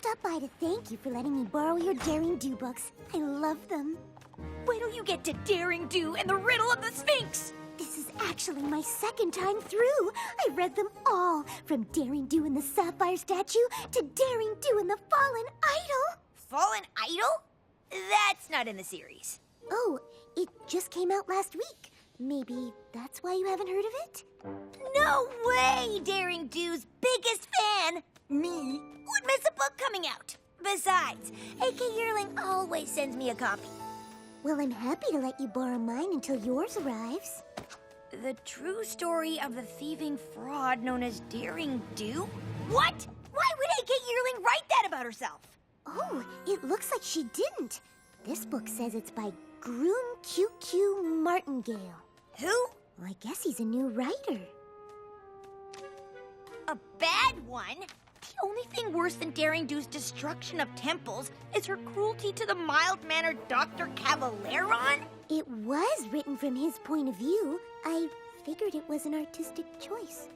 stopped by to thank you for letting me borrow your Daring Do books. I love them. Wait till you get to Daring Do and the Riddle of the Sphinx! This is actually my second time through. I read them all, from Daring Do and the Sapphire Statue to Daring Do and the Fallen Idol. Fallen Idol? That's not in the series. Oh, it just came out last week. Maybe that's why you haven't heard of it? No way! Daring Do's biggest fan, me, would miss a book coming out. Besides, AK Yearling always sends me a copy. Well, I'm happy to let you borrow mine until yours arrives. The true story of the thieving fraud known as Daring Do? What? Why would AK Yearling write that about herself? Oh, it looks like she didn't. This book says it's by Groom QQ Martingale. Who? Well, I guess he's a new writer. A bad one? The only thing worse than Daring Do's destruction of temples is her cruelty to the mild-mannered Dr. Cavaleron? It was written from his point of view. I figured it was an artistic choice.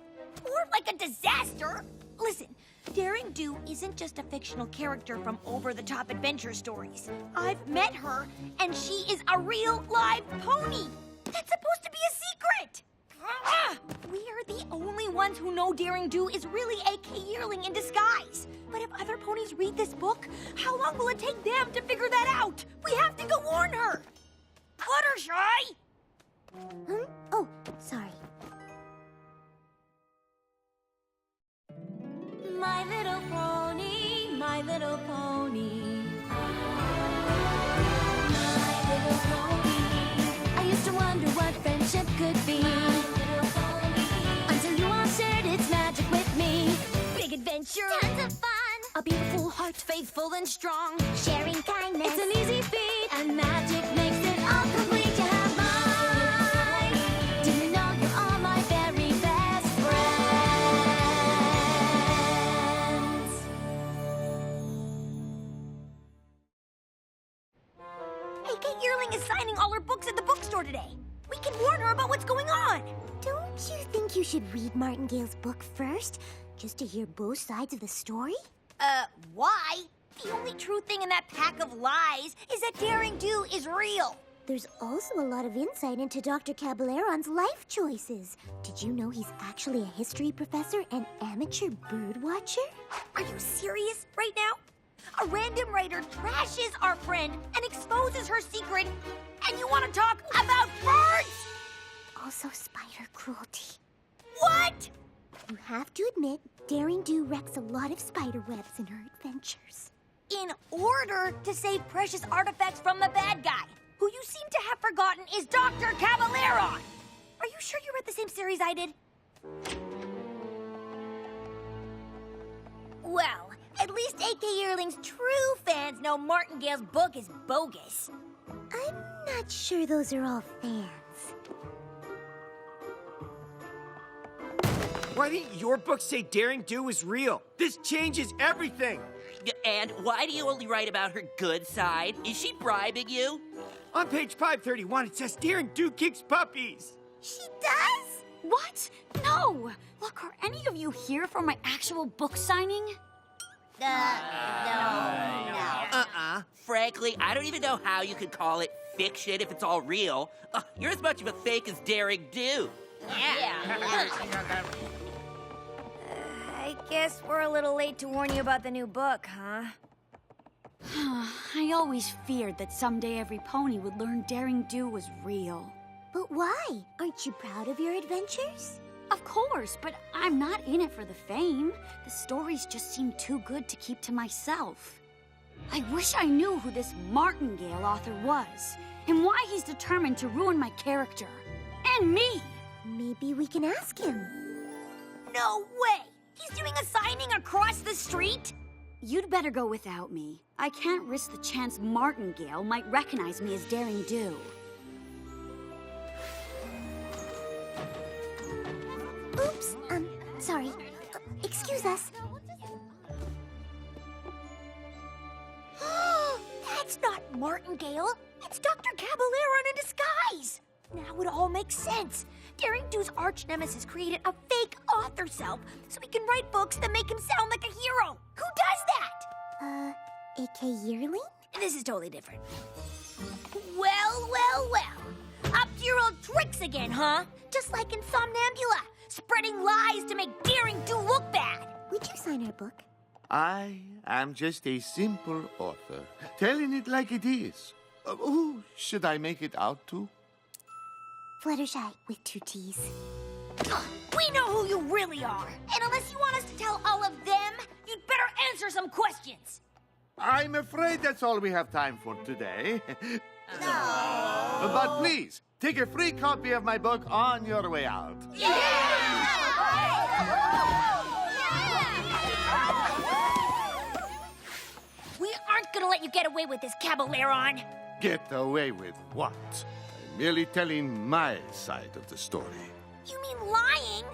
Or like a disaster? Listen, Daring Do isn't just a fictional character from over-the-top adventure stories. I've met her, and she is a real live pony. That's supposed to be a secret. We're the only ones who know Daring Do is really AK Yearling in disguise. But if other ponies read this book, how long will it take them to figure that out? We have to go warn her. Fluttershy! Oh, sorry. My little pony, my little pony. My little pony. I used to wonder what friendship could be. Until you all shared its magic with me. Big adventure. Tons of fun. A beautiful heart, faithful and strong. Sharing kindness. It's an easy feat, and magic makes it all complete. You have mine. Do you know you're all my very best friends? AK Yearling is signing all her books at the bookstore today. We can warn her about what's going on. Don't you think you should read Martingale's book first, just to hear both sides of the story? Why? The only true thing in that pack of lies is that Daring Do is real. There's also a lot of insight into Dr. Cabaleron's life choices. Did you know he's actually a history professor and amateur bird watcher? Are you serious right now? A random writer trashes our friend and exposes her secret, and you want to talk about birds? Also spider cruelty. What? You have to admit, Daring Do wrecks a lot of spider webs in her adventures. In order to save precious artifacts from the bad guy, who you seem to have forgotten is Dr. Cavaleron. Are you sure you read the same series I did? Well, at least AK Yearling's true fans know Martingale's book is bogus. I'm not sure those are all fans. Why didn't your book say Daring Do is real? This changes everything. And why do you only write about her good side? Is she bribing you? On page 531, it says Daring Do kicks puppies. She does? What? No! Look, are any of you here for my actual book signing? No. Frankly, I don't even know how you could call it fiction if it's all real. You're as much of a fake as Daring Do. I guess we're a little late to warn you about the new book, huh? I always feared that someday every pony would learn Daring Do was real. But why? Aren't you proud of your adventures? Of course, but I'm not in it for the fame. The stories just seem too good to keep to myself. I wish I knew who this Martingale author was, and why he's determined to ruin my character. And me! Maybe we can ask him. No way! He's doing a signing across the street? You'd better go without me. I can't risk the chance Martingale might recognize me as Daring Do. Oops, sorry. Excuse us. That's not Martingale. It's Dr. Cavaleron in disguise. Now it all makes sense. Daring Do's arch nemesis created a fake author self so he can write books that make him sound like a hero. Who does that? AK Yearling? This is totally different. Well, well, well. Up to your old tricks again, huh? Just like in Somnambula, spreading lies to make Daring Do look bad. Would you sign our book? I am just a simple author, telling it like it is. Who should I make it out to? Fluttershy with 2 T's. We know who you really are. And unless you want us to tell all of them, you'd better answer some questions. I'm afraid that's all we have time for today. But please, take a free copy of my book on your way out. We aren't gonna let you get away with this, Caballeron. Get away with what? I'm merely telling my side of the story. You mean lying?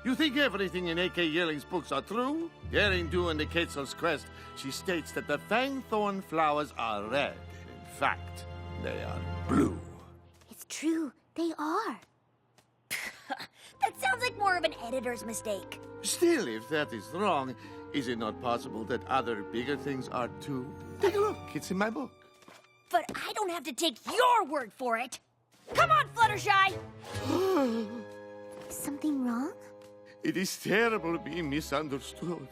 You think everything in A.K. Yearling's books are true? Daring Do in the Quetzal's Quest, she states that the fangthorn flowers are red. In fact, they are blue. It's true. They are. That sounds like more of an editor's mistake. Still, if that is wrong, is it not possible that other bigger things are too? Take a look. It's in my book. But I don't have to take your word for it. Come on, Fluttershy! Something wrong? It is terrible being misunderstood.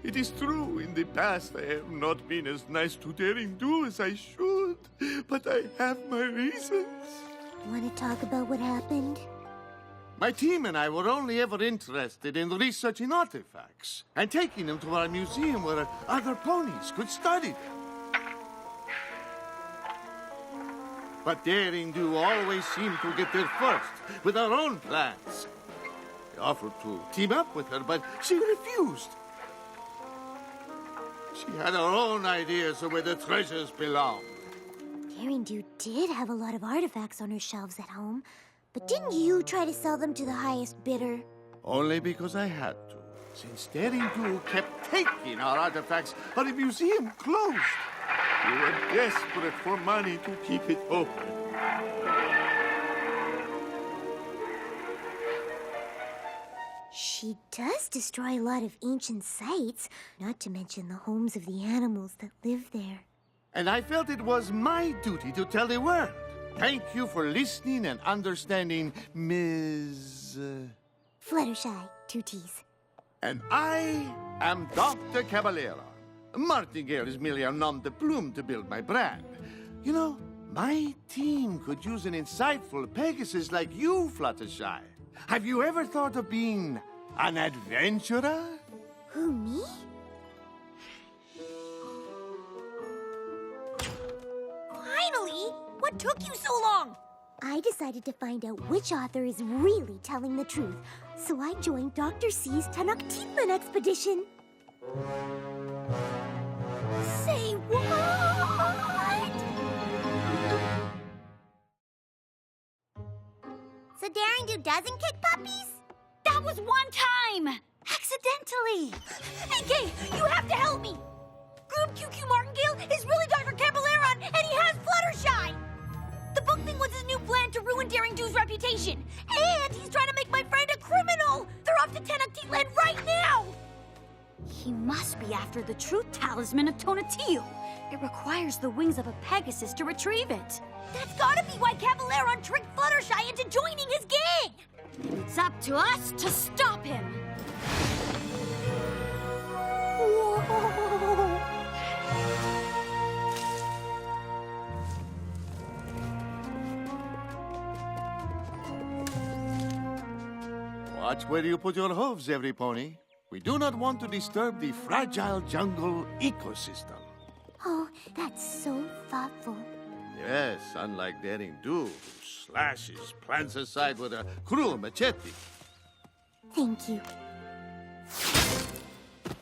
It is true, in the past I have not been as nice to Daring Do as I should. But I have my reasons. Want to talk about what happened? My team and I were only ever interested in researching artifacts and taking them to our museum where other ponies could study them. But Daring Do always seemed to get there first with her own plans. I offered to team up with her, but she refused. She had her own ideas of where the treasures belonged. Daring Do did have a lot of artifacts on her shelves at home, but didn't you try to sell them to the highest bidder? Only because I had to. Since Daring Do kept taking our artifacts, our museum closed. We were desperate for money to keep it open. She does destroy a lot of ancient sites, not to mention the homes of the animals that live there. And I felt it was my duty to tell the world. Thank you for listening and understanding, Ms. Fluttershy, 2 T's. And I am Dr. Caballero. Martingale is merely a nom de plume to build my brand. You know, my team could use an insightful Pegasus like you, Fluttershy. Have you ever thought of being an adventurer? Who, me? Finally! What took you so long? I decided to find out which author is really telling the truth, so I joined Dr. C's Tenochtitlan expedition. Say what? So Daring Do doesn't kick puppies? That was one time! Accidentally! Hey, Kay, you have to help me! Group QQ Martingale is really Dr. Caballeron, and he has Fluttershy! The book thing was his new plan to ruin Daring Do's reputation. And he's trying to make my friend a criminal! They're off to Tenochtitlan right now! He must be after the truth talisman of Tonatiuh. It requires the wings of a Pegasus to retrieve it. That's gotta be why Caballeron tricked Fluttershy into joining his gang! It's up to us to stop him. Watch where you put your hooves, every pony. We do not want to disturb the fragile jungle ecosystem. Oh, that's so thoughtful. Yes, unlike Daring Do, who slashes plants aside with a cruel machete. Thank you.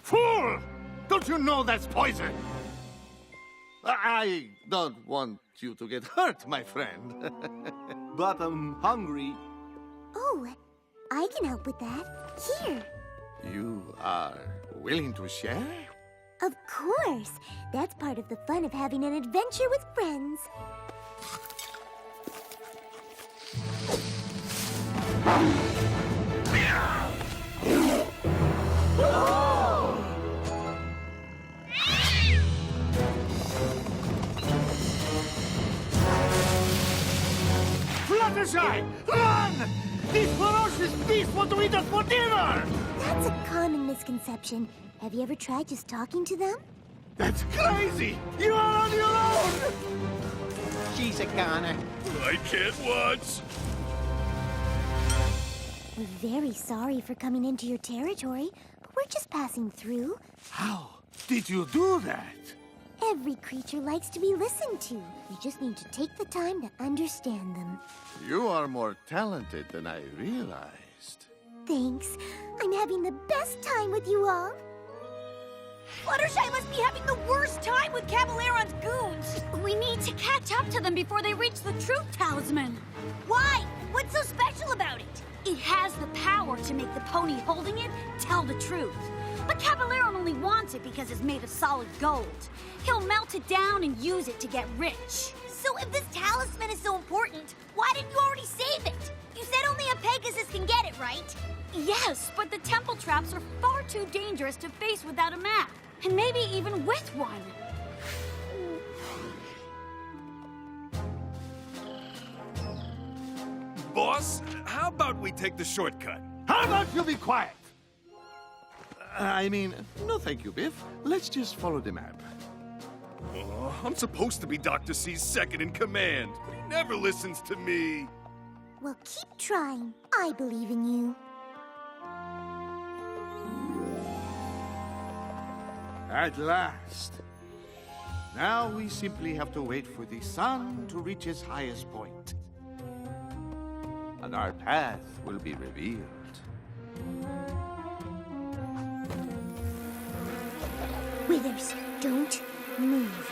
Fool! Don't you know that's poison? I don't want you to get hurt, my friend. But I'm hungry. Oh, I can help with that. Here. You are willing to share? Of course. That's part of the fun of having an adventure with friends. Fluttershy! Run! These ferocious beasts want to eat us for dinner! That's a common misconception. Have you ever tried just talking to them? That's crazy! You are on your own! She's a goner. I can't watch. We're very sorry for coming into your territory, but we're just passing through. How did you do that? Every creature likes to be listened to. You just need to take the time to understand them. You are more talented than I realized. Thanks. I'm having the best time with you all. Fluttershy must be having the worst time with Caballeron's goons. We need to catch up to them before they reach the truth talisman. Why? What's so special about it? It has the power to make the pony holding it tell the truth. But Caballeron only wants it because it's made of solid gold. He'll melt it down and use it to get rich. So if this talisman is so important, why didn't you already save it? You said only a Pegasus can get it, right? Yes, but the temple traps are far too dangerous to face without a map. And maybe even with one. Boss, how about we take the shortcut? How about you be quiet? No thank you, Biff. Let's just follow the map. Oh, I'm supposed to be Dr. C's second in command, but he never listens to me. Well, keep trying. I believe in you. At last. Now we simply have to wait for the sun to reach its highest point. And our path will be revealed. Withers, don't move.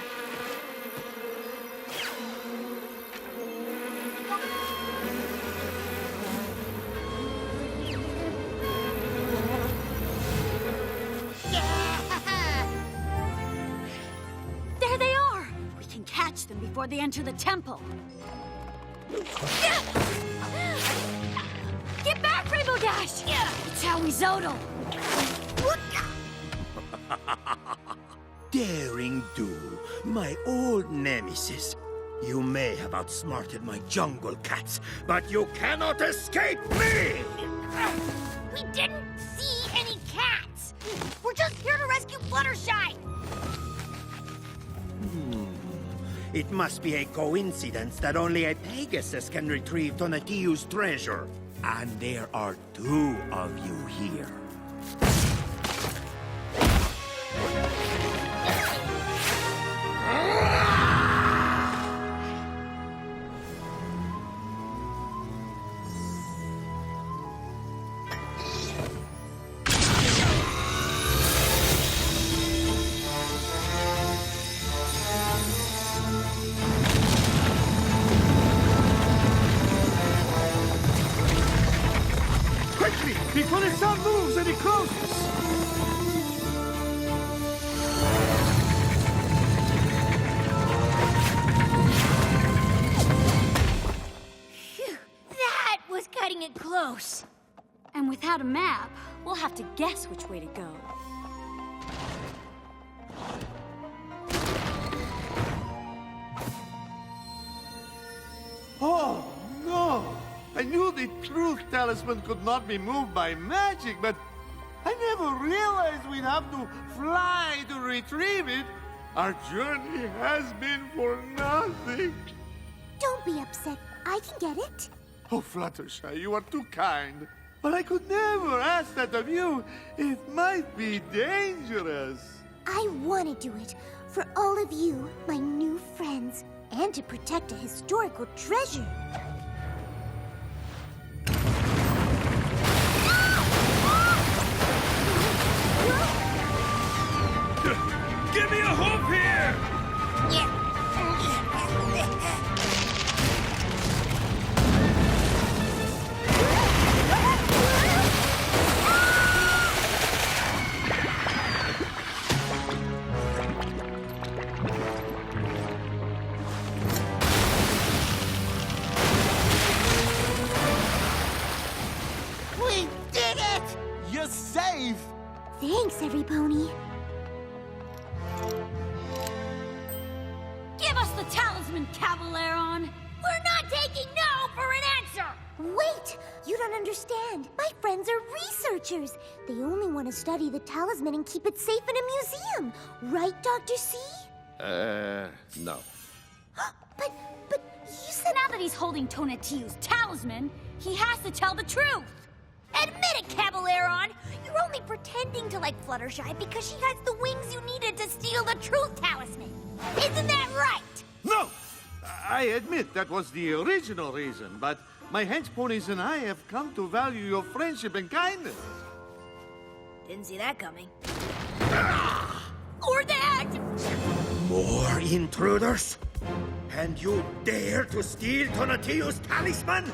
There they are! We can catch them before they enter the temple. Get back, Rainbow Dash! It's how we Zodal. Daring Do, my old nemesis. You may have outsmarted my jungle cats, but you cannot escape me! We didn't see any cats. We're just here to rescue Fluttershy. It must be a coincidence that only a Pegasus can retrieve Donatello's treasure. And there are two of you here. Quickly, before the sun moves and it closes! Phew, that was cutting it close. And without a map, we'll have to guess which way to go. Oh, no! I knew the truth talisman could not be moved by magic, but I never realized we'd have to fly to retrieve it. Our journey has been for nothing. Don't be upset. I can get it. Oh, Fluttershy, you are too kind. But I could never ask that of you. It might be dangerous. I want to do it for all of you, my new friends, and to protect a historical treasure. Give me a hoop here! We did it! You're safe! Thanks, every pony. Give us the talisman, Caballeron! We're not taking no for an understand. My friends are researchers. They only want to study the talisman and keep it safe in a museum. Right, Dr. C? No. But you said... Now that he's holding Tonatiuh's talisman, he has to tell the truth. Admit it, Caballeron! You're only pretending to like Fluttershy because she has the wings you needed to steal the truth talisman. Isn't that right? No! I admit that was the original reason, but my hench ponies and I have come to value your friendship and kindness. Didn't see that coming. Or that! More intruders? And you dare to steal Tonatiuh's talisman?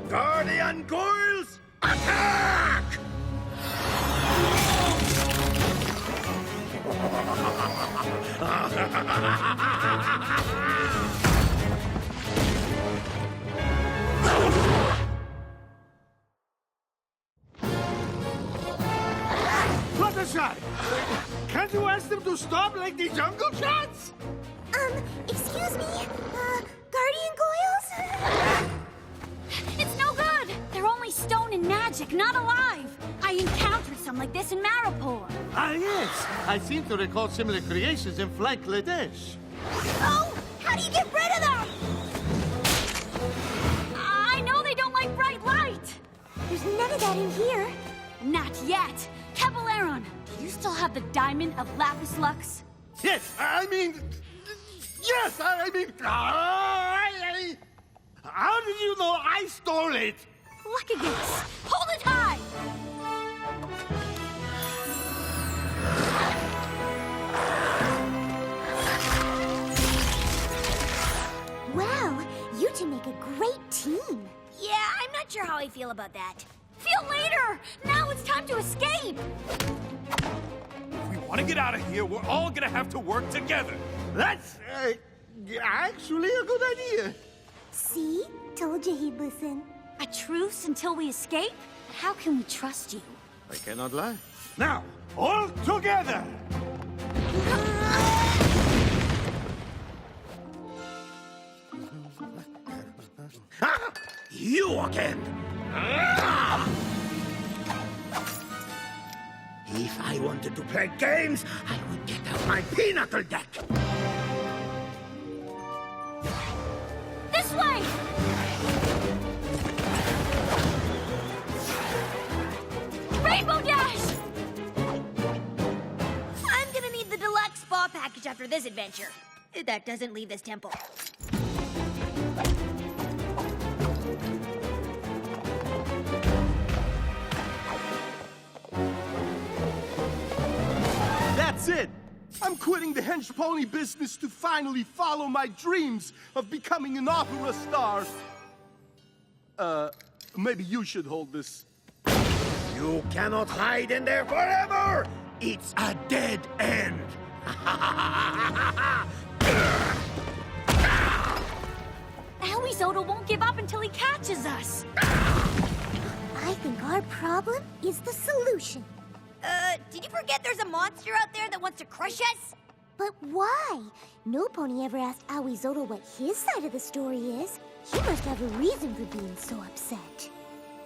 Guardian Goyles, attack! Fluttershy! Can't you ask them to stop like the jungle cats? Excuse me? Guardian Goyles? It's no good. They're only stone and magic, not alive. I encountered some like this in Maripor. Ah, yes. I seem to recall similar creations in Flank Ladesh. Oh! How do you get rid of them? I know they don't like bright light. There's none of that in here. Not yet. Caballeron, do you still have the diamond of Lapis Lux? Yes, I mean... Yes, I mean... How did you know I stole it? Look at this. Hold it high. Wow, you two make a great team. Yeah, I'm not sure how I feel about that. Feel later. Now it's time to escape. If we want to get out of here, we're all gonna have to work together. That's actually a good idea. See? Told you he'd listen. A truce until we escape? How can we trust you? I cannot lie. Now, all together! Ah, you again! If I wanted to play games, I would get out my pinnacle deck. This way! Rainbow Dash! I'm gonna need the deluxe spa package after this adventure. That doesn't leave this temple. That's it! I'm quitting the hench pony business to finally follow my dreams of becoming an opera star. Maybe you should hold this. You cannot hide in there forever! It's a dead end! Aoizoto won't give up until he catches us. I think our problem is the solution. Did you forget there's a monster out there that wants to crush us? But why? No pony ever asked Aoizoto what his side of the story is. He must have a reason for being so upset.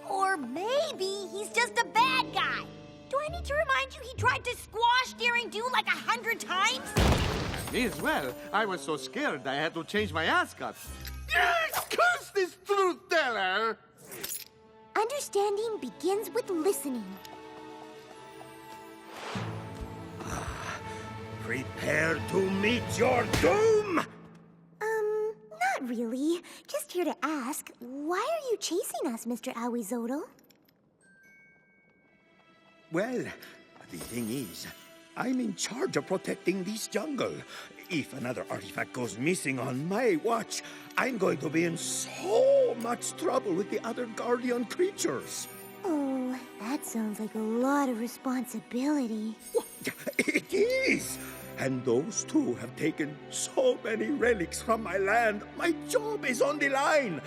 Or maybe he's just a bad guy. Do I need to remind you he tried to squash Daring Do like 100 times? Me as well. I was so scared I had to change my ascot. Yes! Curse this truth teller! Understanding begins with listening. Prepare to meet your doom! Not really. Just here to ask, why are you chasing us, Mr. Aoizoto? Well, the thing is, I'm in charge of protecting this jungle. If another artifact goes missing on my watch, I'm going to be in so much trouble with the other guardian creatures. Oh, that sounds like a lot of responsibility. It is! And those two have taken so many relics from my land. My job is on the line.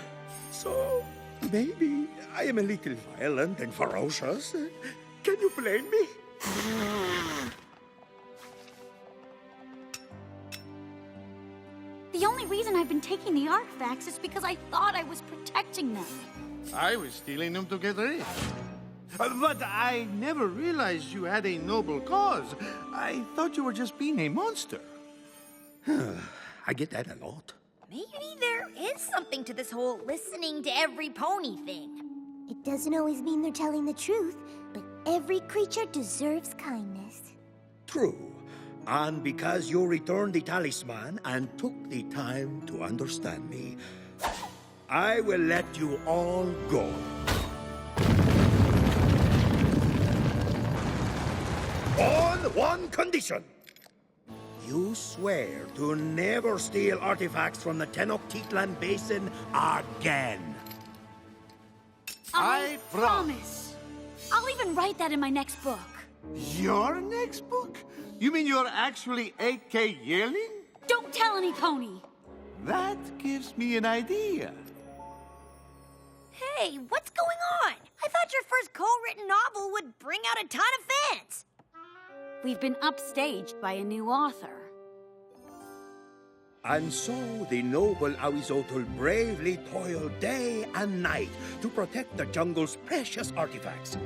So, maybe I am a little violent and ferocious. Can you blame me? The only reason I've been taking the artifacts is because I thought I was protecting them. I was stealing them to get rich. But I never realized you had a noble cause. I thought you were just being a monster. I get that a lot. Maybe there is something to this whole listening to every pony thing. It doesn't always mean they're telling the truth, but every creature deserves kindness. True. And because you returned the talisman and took the time to understand me, I will let you all go. On one condition. You swear to never steal artifacts from the Tenochtitlan Basin again. I promise. I'll even write that in my next book. Your next book? You mean you're actually 8K yearling? Don't tell any pony. That gives me an idea. Hey, what's going on? I thought your first co-written novel would bring out a ton of fans. We've been upstaged by a new author. And so the noble Awizotl bravely toiled day and night to protect the jungle's precious artifacts.